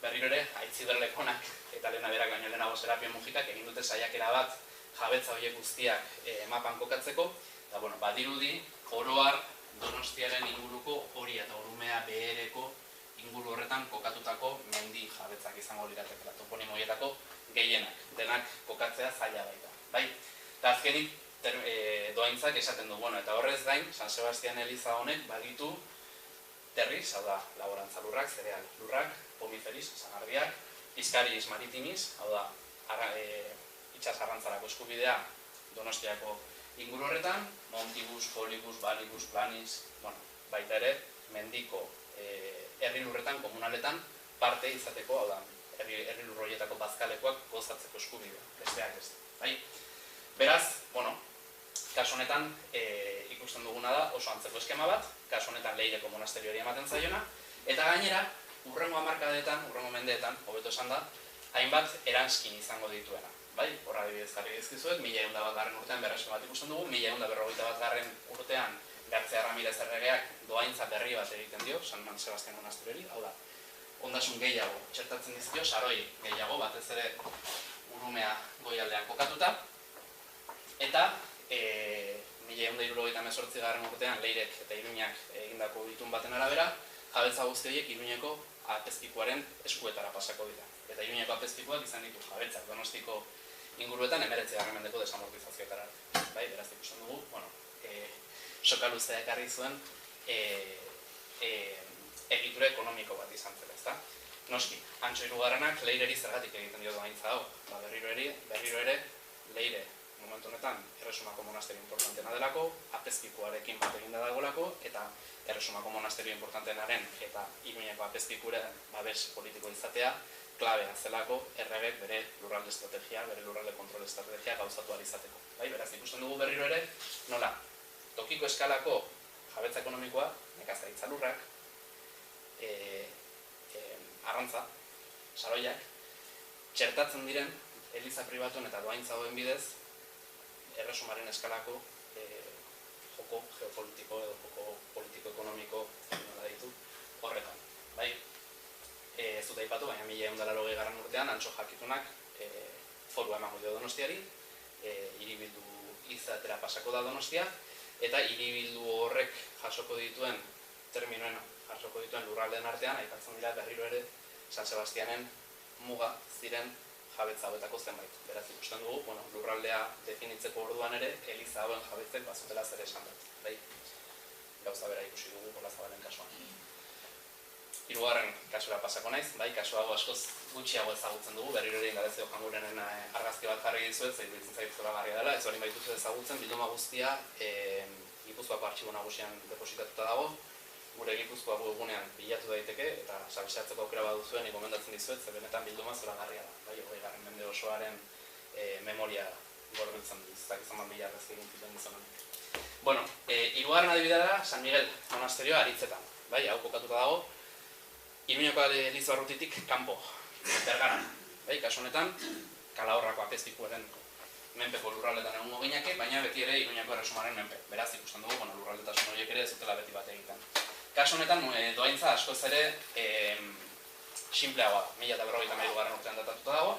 Berriro ere, Aitziberlekonak eta Lehena berak baino lehenago Serapio Mujikak egin dute saiakera bat jabetza horiek guztiak mapan kokatzeko, eta badirudi oro har Donostiaren inguruko hori eta Orumea behereko inguru horretan kokatutako mendi jabetzak izango liratekela, toponimo horietako gehienak, denak kokatzea zaila baita. Bai? Eta azkenik doaintzak esaten du, eta horrez gain, San Sebastian Eliza honek baditu terriz, hau da, laborantza lurrak, zereal lurrak, pomiferiz, zangardiak, Iskariz maritimiz, hau da, itsas arrantzarako eskubidea Donostiako inguru horretan, Montibus, Polibus, Balibus, Planiz, baita ere, mendiko herri lurretan, komunaletan, parte izateko, hau da, herri lurroietako bazkalekoak gozatzeko eskubidea, besteak ez. Beraz, kasu honetan ikusten duguna da oso antzeko eskema bat, kasu honetan Leireko monasterioari ematen zaiona, eta gainera, urrengo hamarkadetan, urrengo mendeetan, hobeto esan da, hainbat eranskin izango dituena. Horra adibidez jarri dizkizuet, 1101 urtean berrespen bat ikusten dugu, 1151 urtean Gartzea Ramirez erregeak doaintza berri bat egiten dio, San Sebastian monasteriori, hau da, ondasun gehiago txertatzen dizkio, saroi gehiago, batez ere Urumea goialdean kokatuta, eta 1178 urtean Leirek eta Iruñak egindako itun baten arabera, jabetza guzti horiek Iruñeko apezpikuaren eskuetara pasako dira. Eta Iruñeko apezpikuak izan ditu jabetzak Donostiko inguruetan 19. mendeko desamortizazioetara. Beraz ikusten dugu, sokaluzea ekarri zuen egitura ekonomiko bat izan zela, ezta? Noski, Antxo Hirugarrenak Leireri zergatik egiten dio doaintza hau. Berriro ere, Leire momentu honetan Erresumako monasterio importantena delako, apezpikuarekin bat eginda dagoelako, eta Erresumako monasterio importantenaren eta Iruñeko apezpikuaren babes politiko izatea klabea zelako erregek bere lurralde estrategia, bere lurralde kontrol estrategia gauzatu ahal izateko. Beraz, ikusten dugu berriro ere, nola, tokiko eskalako jabetza ekonomikoa, nekazaritza lurrak, arrantza, saroiak, txertatzen diren eliza pribatuen eta doaintza doen bidez, Erresumaren eskalako joko geopolitiko edo joko politiko-ekonomiko nola ditu horretan. Ez dut aipatu, baina 1180 urtean Antxo Jakitunak forua emango dio Donostiari, hiribildu izatera pasako da Donostia, eta hiribildu horrek jasoko dituen terminoen jasoko dituen lurraldeen artean, aipatzen dira berriro ere San Sebastianen muga ziren jabetza hauetako zenbait. Beraz ikusten dugu, lurraldea definitzeko orduan ere, eliza hauen jabetzek bazutela zer esan dut. Gauza bera ikusi dugu Olazabalen kasuan. Hirugarren kasura pasako naiz, kasu hau askoz gutxiago ezagutzen dugu, berriro ere Galezio Jangurenen argazki bat jarri dizuet, zeitu ditzen zaitu zoragarria dela, ez hori baituzu ezagutzen, bilduma guztia Gipuzkoako artxibo nagusian depositatuta dago, gure Gipuzkoako webgunean bilatu daiteke, eta sabisatzeko aukera baduzuen gomendatzen dizuet, ze benetan bilduma zoragarria da, 20. mende osoaren memoria gorbiltzen du, ez dakizan bila argazki egin zituen gizonan. Hirugarren adibidea da San Miguel monasterioa Aritzetan, hau kokatuta dago, Iruñeko eliza barrutitik kanpo, Bergaran. Kasu honetan, Kalahorrako apezpikuaren menpeko lurraldetan egongo gineke, baina beti ere Iruñeko Erresumaren menpe. Beraz ikusten dugu, lurraldetasun horiek ere ez dutela beti bat egiten. Kasu honetan, doaintza askoz ere sinpleagoa da, 1053 urtean datatuta dago,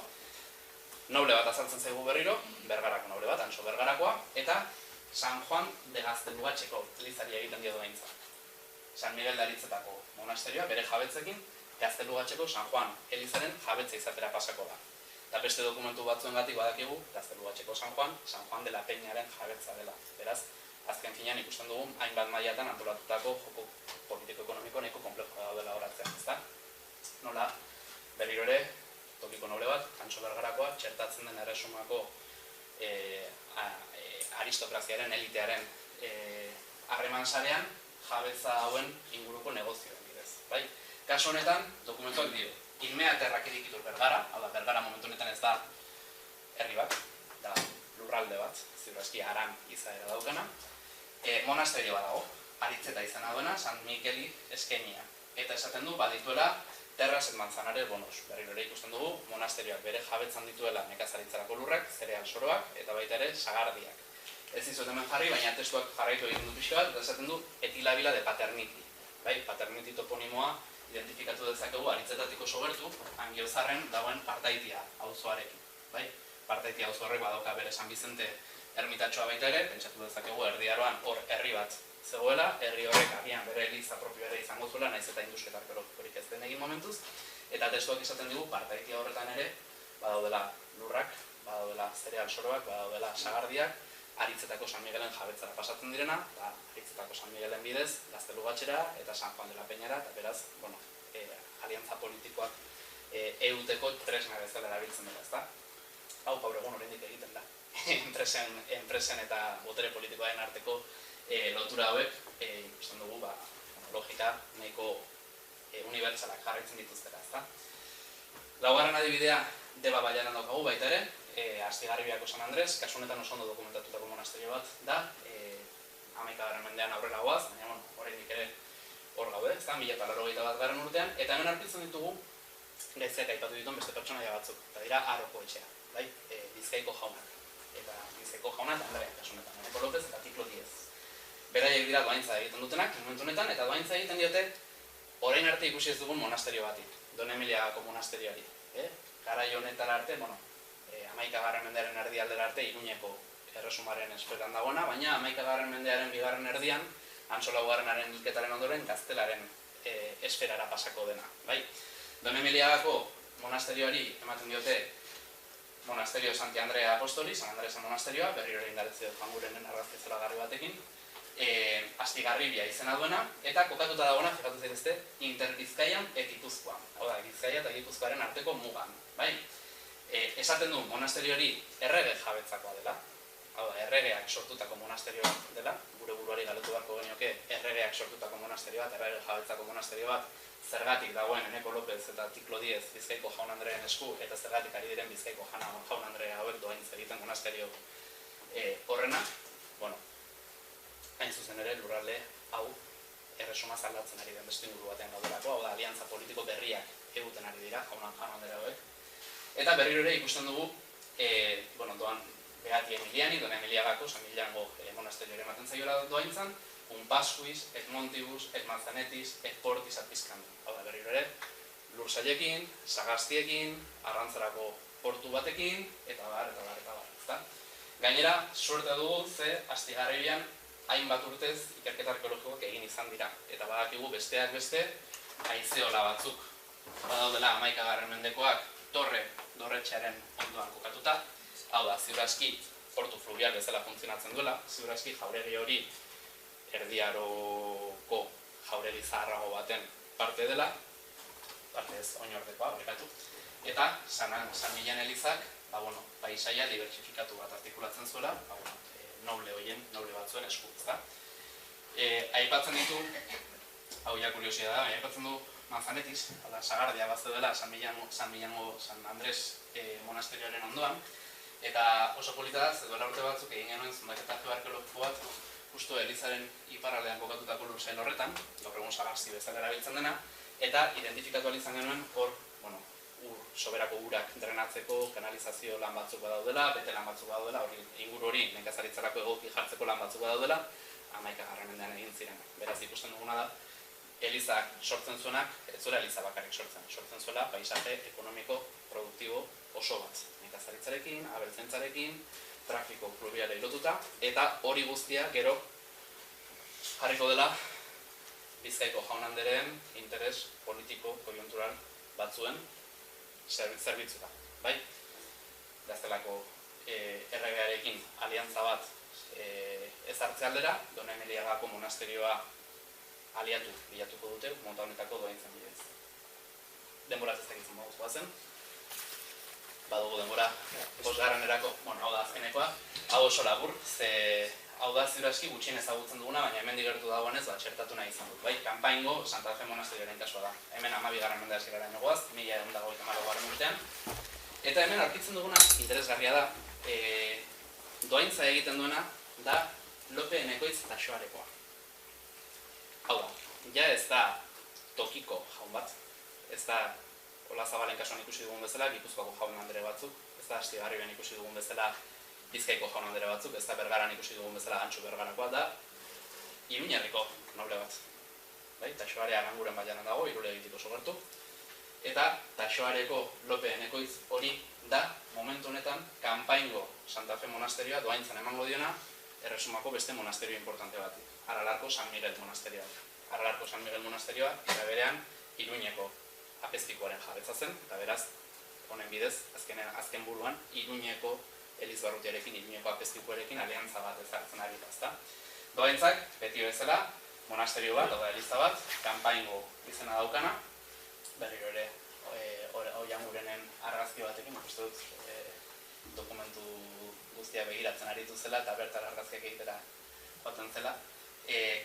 noble bat azaltzen zaigu berriro, Bergarako noble bat, Antxo Bergarakoa, eta San Juan de Gaztelugatxeko elizari egiten dio doaintza. San Miguel de Aritzetako monasterioa bere jabetzekin, Gaztelugatxeko San Juan elizaren jabetza izatera pasako da. Eta beste dokumentu batzuengatik badakigu, Gaztelugatxeko San Juan de la Peñaren jabetza dela. Beraz, azken finean ikusten dugu, hainbat mailatan antolatutako joko politiko-ekonomiko nahiko konplexua daudela horatzean, ezta? Nola, berriro ere, tokiko noble bat, Antxo Bergarakoa, txertatzen den Erresumako aristokraziaren, elitearen harreman sarean, jabetza hauen inguruko negozioen bidez. Kasu honetan, dokumentuak dio, Inmea terrak irikitur Bergara, hau da, Bergara momentu honetan ez da herri bat, da lurralde bat, ziur aski Aran izaera daukana, monasterio bat dago, Aritzeta izena duena, San Mikeli eskainia. Eta esaten du, badituela terras et manzanares bonos. Berriro ere ikusten dugu, monasterioak bere jabetzan dituela nekazaritzarako lurrak, zereal soroak, eta baita ere sagardiak. Ez dizut hemen jarri, baina testuak jarraitu egin du pixka bat, eta esaten du, etilabila de paterniti. Paterniti toponimoa identifikatu dezakegu Aritzetatik oso gertu, Angiozarren dagoen Partaitia auzoarekin. Partaitia auzo horrek badauka bere San Bizente ermitatxoa baita ere, pentsatu dezakegu Erdi Aroan hor herri bat zegoela, herri horrek agian bere eliza propio ere izango zuela, naiz eta industria arkeologikorik ez den egin momentuz, eta testuak esaten digu Partaitia horretan ere badaudela lurrak, badaudela zereal soroak, badaudela sagardiak, Aritzetako San Miguelen jabetzara pasatzen direna, eta Aritzetako San Miguelen bidez, Gaztelugatxera eta San Juan de la Peñara, eta beraz, aliantza politikoak euteko tresna bezala erabiltzen dela, ezta? Hau gaur egun oraindik egiten da. Enpresen eta botere politikoaren arteko lotura hauek, ikusten dugu, logika nahiko unibertsalak jarraitzen dituztera, ezta? Laugarren adibidea Deba Baianan daukagu baita ere, Astigarribiako San Andres, kasu honetan oso ondo dokumentatutako monasterio bat da, 11. mendean aurrera goaz, baina oraindik ere hor gaude, 1081 urtean, eta hemen aurkitzen ditugu gaitzeak aipatu dituen beste pertsonaia batzuk, eta dira Aroko etxea, Bizkaiko jaunak, eta Bizkaiko jaunak Andrea, kasu honetan, Eneko Lopez eta Tiklo Diez. Beraiek dira dohaintza egiten dutenak, momentu honetan, eta dohaintza egiten diote orain arte ikusi ez dugun monasterio batik, Don Emiliagako monasterioari. Garai honetara arte, 11. mendearen erdialdera arte Iruñeko erresumaren esferan dagoena, baina 11. mendearen bigarren erdian, Antso Laugarrenaren hilketaren ondoren Gaztelaren esferara pasako dena. Don Emiliagako monasterioari ematen diote Monasterio Santi Andrea Apostoli, San Andresa monasterioa, berriro ere indaretzeo Jangurenen argazki zelagarri batekin, Astigarribia izena duena, eta kokatuta dagoena, fikatu zaitezte, Interbizkaian et Gipuzkoan. Hau da, Bizkaia eta Gipuzkoaren arteko mugan. Esaten du monasterio hori errege jabetzakoa dela, hau da, erregeak sortutako monasterio bat dela, gure buruari galetu beharko genioke erregeak sortutako monasterio bat, errege jabetzako monasterio bat, zergatik dagoen Eneko Lopez eta Tiklo Diez Bizkaiko Jaun Andrearen esku, eta zergatik ari diren Bizkaiko Jaun Andrea hauek dohaintz egiten monasterio horrena, hain zuzen ere lurralde hau erresuma zaldatzen ari den beste inguru batean gaudelako, hau da, aliantza politiko berriak egiten ari dira, Jaun Andrea hauek. Eta berriro ere ikusten dugu, doan Beati Emiliani, Don Emiliagako, San Millango monasterio ere ematen zaiola dohaintzan, un pascuis, et montibus, et manzanetis, et portis atpizkandu. Hau da, berriro ere, lursailekin, sagaztiekin, arrantzarako portu batekin, eta bar. Gainera, suerte dugu, ze Astigarribian hainbat urtez ikerketa arkeologikoak egin izan dira. Eta badakigu besteak beste, haizeola batzuk badaudela 11. mendekoak dorretxearen ondoan kokatuta. Hau da, ziur aski portu fluvial bezala funtzionatzen duela, ziur aski jauregi hori Erdi Aroko jauregi zaharrago baten parte dela, parte ez oinordekoa, horrekatu. Eta San Milan Elizak, paisaia dibertsifikatu bat artikulatzen zuela, noble batzuen esku, ezta. Aipatzen ditu, hau ja kuriosia da, aipatzen du Manzanetis, sagardia bat dela San Andres monasterioaren ondoan, eta oso polita da, duela urte batzuk egin genuen zundaketa arkeologiko bat, justu Elizaren iparraldean kokatutako lursail horretan, gaur egun sagazti bezala erabiltzen dena, eta identifikatu izan genuen hor, soberako urak drenatzeko, kanalizazio lan batzuk badaudela, bete lan batzuk badaudela, inguru hori nekazaritzarako egoki jartzeko lan batzuk badaudela, 11. mendean egin ziren. Beraz ikusten duguna da, Elizak sortzen zuenak, ez zuela Eliza bakarrik sortzen zuela paisaje ekonomiko produktibo oso bat. Nekazaritzarekin, abeltzaintzarekin, trafiko fluvialei lotuta, eta hori guztia gero jarriko dela Bizkaiko Jaun Andreen interes politiko, koiuntural batzuen zerbitzuta. Gaztelako erregearekin aliantza bat ez hartze aldera, Don Emiliagako monasterioa bilatuko dute, monta honetako dohaintzen bidez. Denboraz ez dakitzen moduz bazen. Badugu denbora, 5. hau da azkenekoa. Hau oso labur, hau da ziur aski gutxien ezagutzen duguna, baina hemen digertu dagoenez txertatu nahi izan dut. Kanpaingo Santa Fe monasterioaren kasua da. Hemen 12. mende hasieraraino goaz, 1124 urtean. Eta hemen aurkitzen duguna, interesgarria da, doaintza egiten duena da Lope Enekoitz Taxoarekoa. Hau da, ja ez da tokiko jaun bat, ez da Olazabalen kasuan ikusi dugun bezala, Gipuzkoako jaun andere batzuk, ez da Astigarrabian ikusi dugun bezala, Bizkaiko jaun andere batzuk, ez da Bergaran ikusi dugun bezala, Antxu Bergarakoa, da Iruñerriko noble bat. Taxoarea Aranguren baianan dago, Irulegitiko oso gertu. Eta Taxoareko Lope Enekoitz hori da, momentu honetan, Kanpaingo Santa Fe monasterioa doaintzan emango diona, Erresumako beste monasterio importante bat. Aralarko San Miguel monasterioa. Aralarko San Miguel monasterioa, eta berean, Iruñeko apezpikuaren jabetza zen, eta beraz, honen bidez, azken buruan, Iruñeko Elizbarrutiarekin, Iruñeko apezpikuarekin aliantza bat ezartzen ari da. Doaintzak, beti bezala, monasterio bat, oda eliza bat, Kanpaingo izena daukana, berriro ere, Oiangurenen argazki batekin, uste dut, dokumentu guztia begiratzen aritu zela, eta bertan argazkiak egitera joaten zela.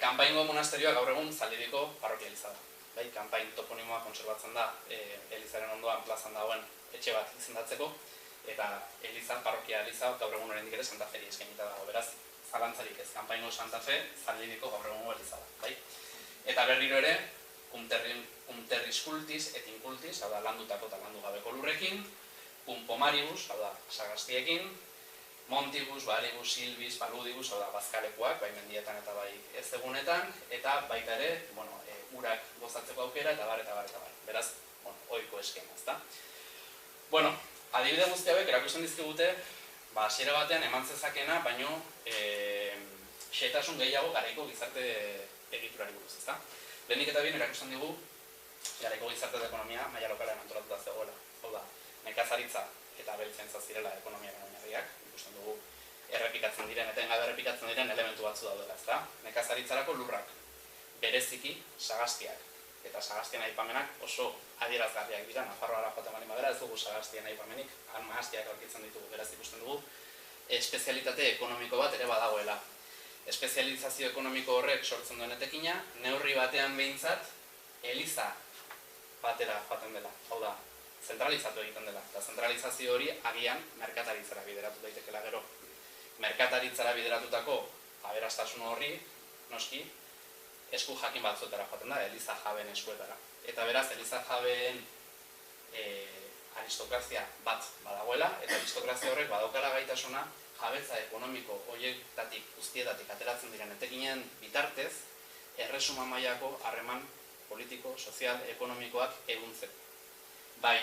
Kanpaingo monasterioa gaur egun Zaldibiko parrokia eliza da. Kanpain toponimoa kontserbatzen da, elizaren ondoan plazan dagoen etxe bat izendatzeko, eta eliza, parrokia eliza, gaur egun oraindik ere Santa Feri eskainita dago, beraz, zalantzarik ez, Kanpaingo Santa Fe, Zaldibiko gaur egungo eliza da. Eta berriro ere, Punterris cultis et incultis, hau da, landutako eta landu gabeko lurrekin, Pumpomaribus, hau da, sagastiekin, Montibus, Balibus, Silbis, Paludibus, hau da, bazkalekuak, bai mendietan eta bai ez egunetan, eta baita ere, urak gozatzeko aukera, eta bar. Beraz, ohiko eskema, ezta? Adibide guzti hauek erakusten dizkigute, hasiera batean eman zezakena, baino xehetasun gehiago garaiko gizarte egiturari buruz, ezta? Lehenik eta bien erakusten digu, garaiko gizarte eta ekonomia maila lokalean antolatuta zegoela. Hau da, nekazaritza eta abeltzaintza zirela ekonomiaren oinarriak, ikusten dugu errepikatzen diren, etengabe errepikatzen diren elementu batzu daudela, ezta? Nekazaritzarako lurrak, bereziki sagastiak, eta sagastien aipamenak oso adierazgarriak dira, Nafarroara joaten baldin badera, ez dugu sagastien aipamenik, mahastiak aurkitzen ditugu, beraz ikusten dugu, espezialitate ekonomiko bat ere badagoela. Espezializazio ekonomiko horrek sortzen duen etekina, neurri batean behintzat, eliza batera joaten dela. Hau da, zentralizatu egiten dela. Eta zentralizazio hori agian merkataritzara bideratu daitekela gero. Merkataritzara bideratutako aberastasun horri, noski, esku jakin batzuetara joaten da, eliza jabeen eskuetara. Eta beraz, eliza jabeen aristokrazia bat badagoela, eta aristokrazia horrek badaukala gaitasuna, jabetza ekonomiko horietatik guztietatik ateratzen diren etekinen bitartez, erresuma mailako harreman politiko, sozial, ekonomikoak eguntzeko. Bai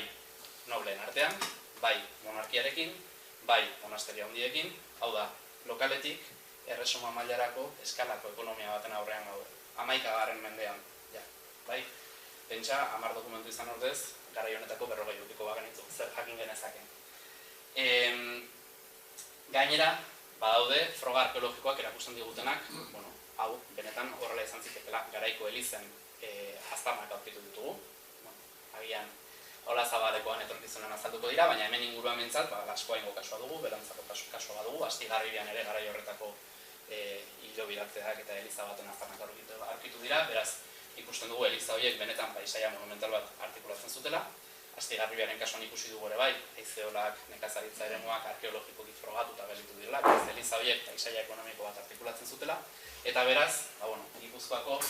nobleen artean, bai monarkiarekin, bai monasterio handiekin, hau da, lokaletik erresuma mailarako eskalako ekonomia baten aurrean gaude. 11. mendean, bai? Pentsa, 10 dokumentu izan ordez, garai honetako 40 urteko bagenitzu, zer jakin genezake. Gainera, badaude, froga arkeologikoak erakusten digutenak, hau, benetan horrela izan zitekela, garaiko elizen aztarnak aurkitu ditugu. Agian, Olazabalekoan etorkizunen azalduko dira, baina hemen inguruan mentzat, Laskoaingo kasua dugu, Berantzako kasua dugu, Astigarrabian ere garai horretako hilo biratzeak eta eliza baten aztarnak aurkitu dira, beraz, ikusten dugu eliza horiek benetan paisaia monumental bat artikulatzen zutela. Astigarrabiaren kasuan ikusi dugu ere bai, haizeolak, nekazaritza eremuak arkeologikoki frogatuta gelditu direla, beraz eliza horiek paisaia ekonomiko bat artikulatzen zutela, eta beraz, Gipuzkoako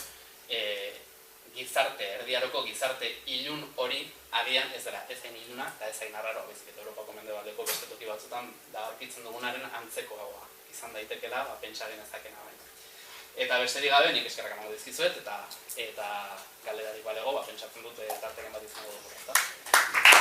gizarte, erdiaroko gizarte ilun hori agian ez dela, ez hain iluna eta ez hain arraroa, baizik eta Europako mendebaldeko beste toki batzutan da aurkitzen dugunaren antzeko gaua izan daitekela, pentsa genezakena baita. Eta besterik gabe, nik eskerrak emango dizkizuet, eta galderarik balego, pentsatzen dut tarteken bat izango dugu.